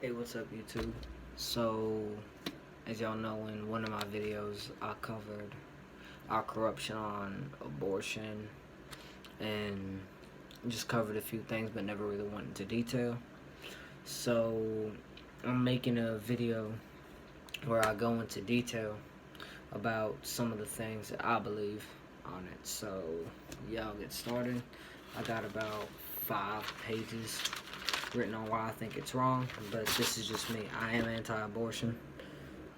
Hey, what's up, YouTube? So, as y'all know, in one of my videos, I covered our corruption on abortion and just covered a few things, but never really went into detail. So, I'm making a video where I go into detail about some of the things that I believe on it. So, yeah, I'll get started. I got about 5 pages written on why I think it's wrong, but this is just me. I am anti-abortion.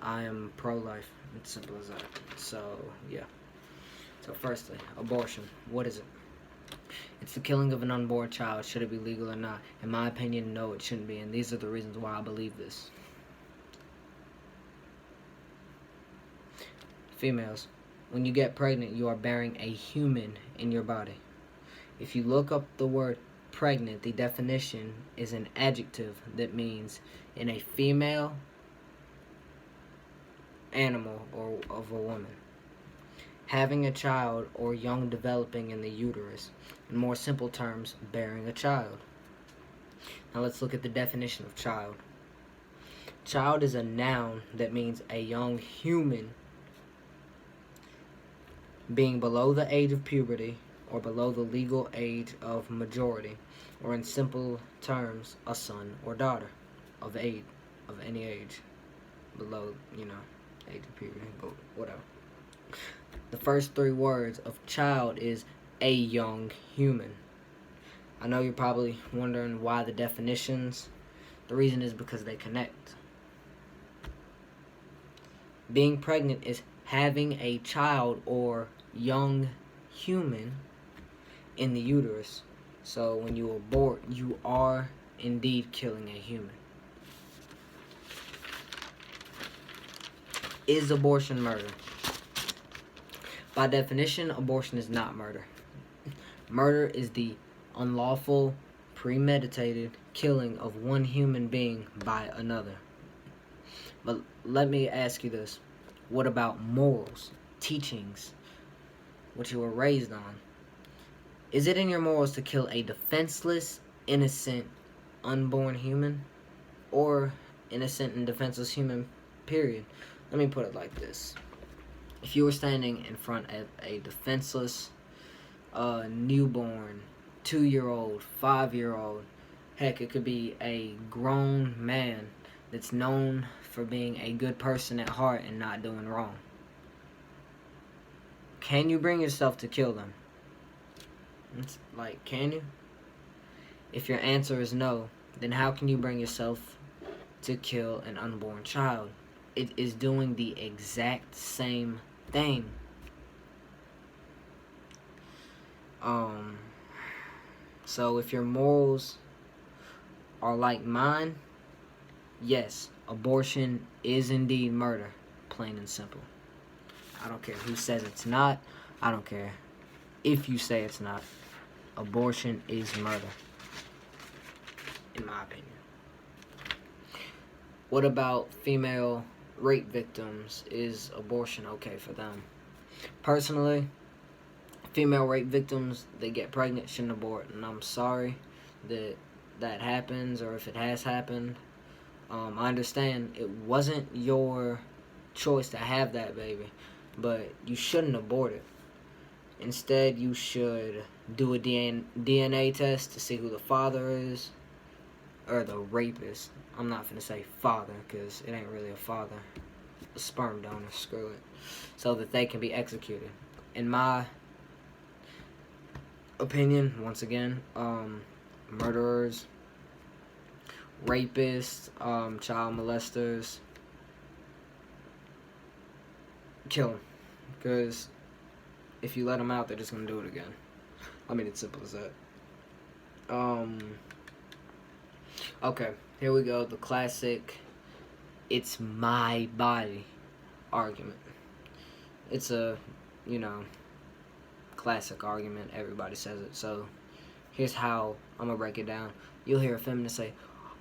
I am pro-life. It's simple as that. So, yeah. So, firstly, abortion. What is it? It's the killing of an unborn child. Should it be legal or not? In my opinion, no, it shouldn't be, and these are the reasons why I believe this. Females, when you get pregnant, you are bearing a human in your body. If you look up the word pregnant, the definition is an adjective that means in a female animal or of a woman. Having a child or young developing in the uterus. In more simple terms, bearing a child. Now let's look at the definition of child. Child is a noun that means a young human being below the age of puberty or below the legal age of majority, or in simple terms, a son or daughter of any age below, age of puberty, but whatever. The first 3 words of child is a young human. I know you're probably wondering why the definitions. The reason is because they connect. Being pregnant is having a child or young human in the uterus. So when you abort, you are indeed killing a human. Is abortion murder? By definition, abortion is not murder. Murder is the unlawful, premeditated killing of one human being by another. But let me ask you this. What about morals, teachings, what you were raised on? Is it in your morals to kill a defenseless, innocent, unborn human? Or innocent and defenseless human, period? Let me put it like this. If you were standing in front of a defenseless, newborn, 2-year-old, 5-year-old, heck, it could be a grown man that's known for being a good person at heart and not doing wrong. Can you bring yourself to kill them? It's like, can you? If your answer is no, then how can you bring yourself to kill an unborn child? It is doing the exact same thing. So if your morals are like mine, yes, abortion is indeed murder, plain and simple. I don't care who says it's not. I don't care if you say it's not. Abortion is murder, in my opinion. What about female rape victims? Is abortion okay for them? Personally, female rape victims, they get pregnant, shouldn't abort, and I'm sorry that that happens, or if it has happened. I understand it wasn't your choice to have that baby, but you shouldn't abort it. Instead, you should do a DNA test to see who the father is, or the rapist. I'm not gonna say father, because it ain't really a father. A sperm donor, screw it. So that they can be executed. In my opinion, once again, murderers, rapists, child molesters, kill them. Because if you let them out, they're just going to do it again. I mean, it's simple as that. Okay, here we go. The classic, it's my body argument. It's a, classic argument. Everybody says it. So here's how I'm going to break it down. You'll hear a feminist say,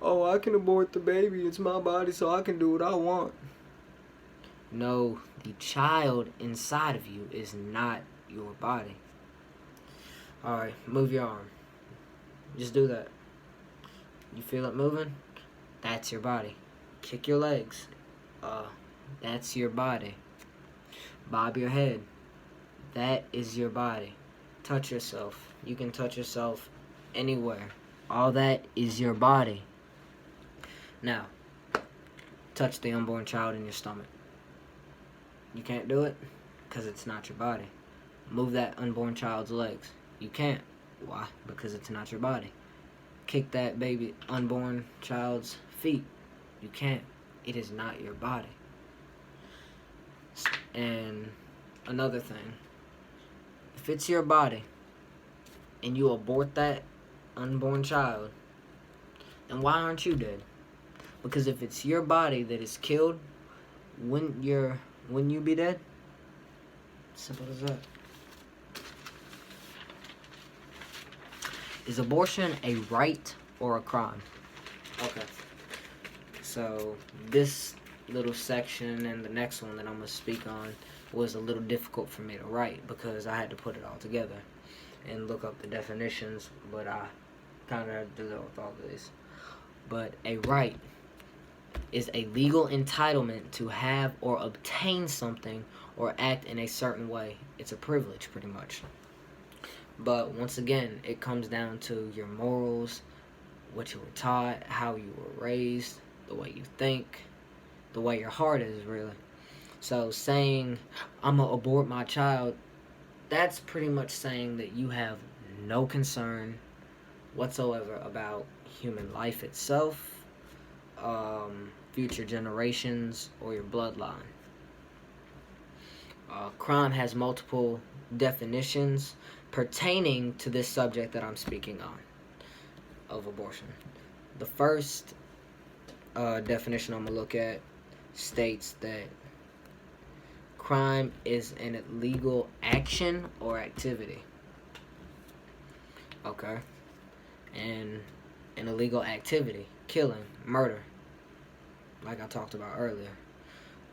oh, I can abort the baby. It's my body, so I can do what I want. No, the child inside of you is not your body. Alright, move your arm. Just do that. You feel it moving? That's your body. Kick your legs. That's your body. Bob your head. That is your body. Touch yourself. You can touch yourself anywhere. All that is your body. Now, touch the unborn child in your stomach. You can't do it because it's not your body. Move that unborn child's legs. You can't. Why? Because it's not your body. Kick that baby unborn child's feet. You can't. It is not your body. And another thing, if it's your body and you abort that unborn child, then why aren't you dead? Because if it's your body that is killed, wouldn't you be dead? Simple as that. Is abortion a right or a crime? Okay. So this little section and the next one that I'm going to speak on was a little difficult for me to write because I had to put it all together and look up the definitions, but I kind of had to do that with all of these. But a right is a legal entitlement to have or obtain something or act in a certain way. It's a privilege, pretty much. But once again, it comes down to your morals, what you were taught, how you were raised, the way you think, the way your heart is, really. So saying, I'm going to abort my child, that's pretty much saying that you have no concern whatsoever about human life itself, future generations, or your bloodline. Crime has multiple definitions pertaining to this subject that I'm speaking on, of abortion. The first definition I'm going to look at states that crime is an illegal action or activity. Okay. And an illegal activity, killing, murder, like I talked about earlier.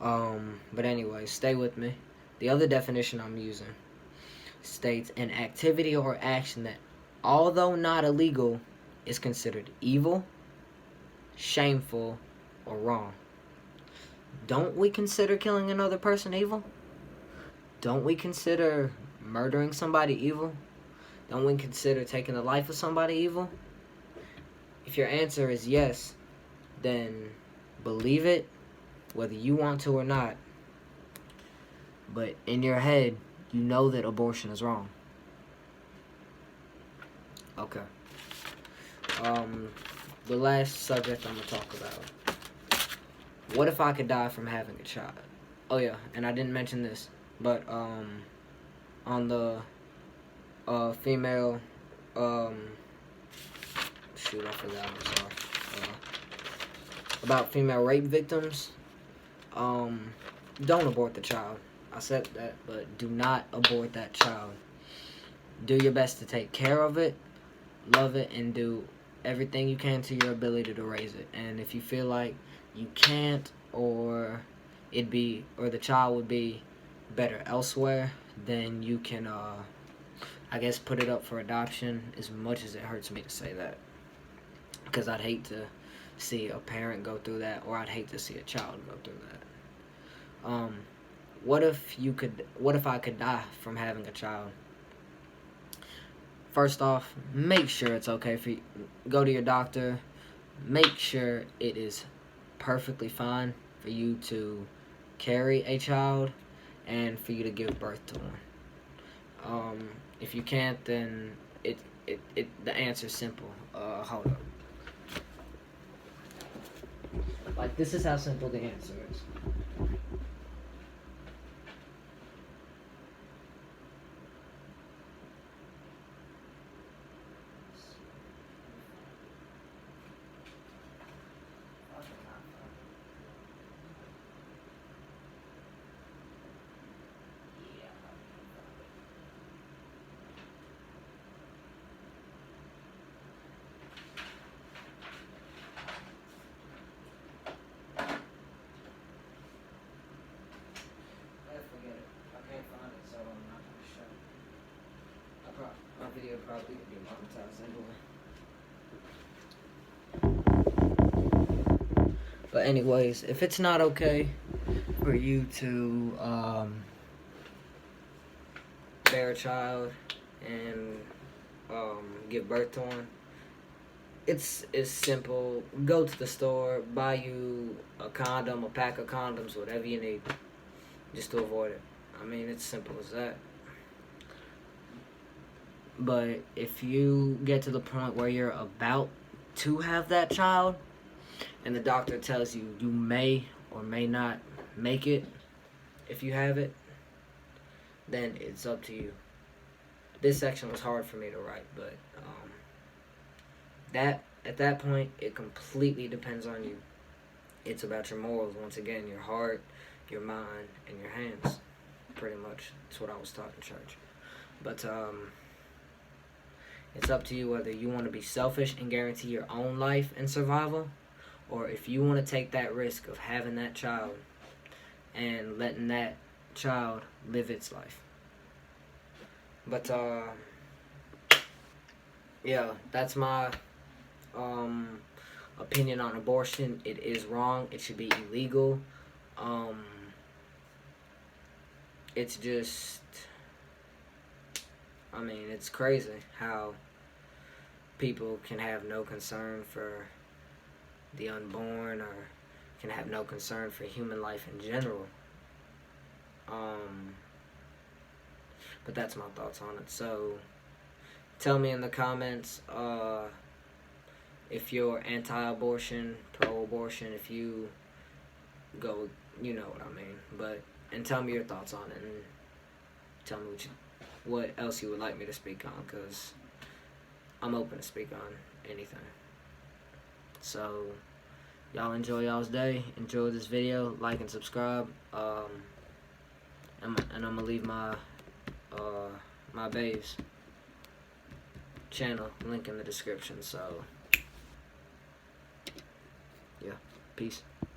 But anyway, stay with me. The other definition I'm using states an activity or action that, although not illegal, is considered evil, shameful, or wrong. Don't we consider killing another person evil? Don't we consider murdering somebody evil? Don't we consider taking the life of somebody evil? If your answer is yes, then believe it, whether you want to or not. But in your head, you know that abortion is wrong. Okay. The last subject I'm going to talk about. What if I could die from having a child? Oh yeah, and I didn't mention this, but on the female, shoot, I forgot, I'm sorry. About female rape victims, don't abort the child. I said that, but do not abort that child. Do your best to take care of it, love it, and do everything you can to your ability to raise it. And if you feel like you can't, or the child would be better elsewhere, then you can, I guess, put it up for adoption, as much as it hurts me to say that. Because I'd hate to see a parent go through that, or I'd hate to see a child go through that. What if I could die from having a child? First off, make sure it's okay for you. Go to your doctor. Make sure it is perfectly fine for you to carry a child and for you to give birth to one. If you can't, then the answer's simple. Hold up. Like, this is how simple the answer is. My video probably could be monetized anyway. But anyways, if it's not okay for you to bear a child and give birth to one, it's simple. Go to the store, buy you a condom, a pack of condoms, whatever you need, just to avoid it. I mean, it's simple as that. But if you get to the point where you're about to have that child, and the doctor tells you you may or may not make it if you have it, then it's up to you. This section was hard for me to write, but at that point, it completely depends on you. It's about your morals, once again, your heart, your mind, and your hands. Pretty much, that's what I was taught in church. But it's up to you whether you want to be selfish and guarantee your own life and survival, or if you want to take that risk of having that child and letting that child live its life. But yeah, that's my opinion on abortion. It is wrong. It should be illegal. It's just, I mean, it's crazy how people can have no concern for the unborn, or can have no concern for human life in general. But that's my thoughts on it. So tell me in the comments if you're anti-abortion, pro-abortion, if you go, you know what I mean. And tell me your thoughts on it, and tell me what else you would like me to speak on, because I'm open to speak on anything. So y'all enjoy y'all's day. Enjoy this video. Like and subscribe. And I'm gonna leave my my babe's channel link in the description. So yeah, peace.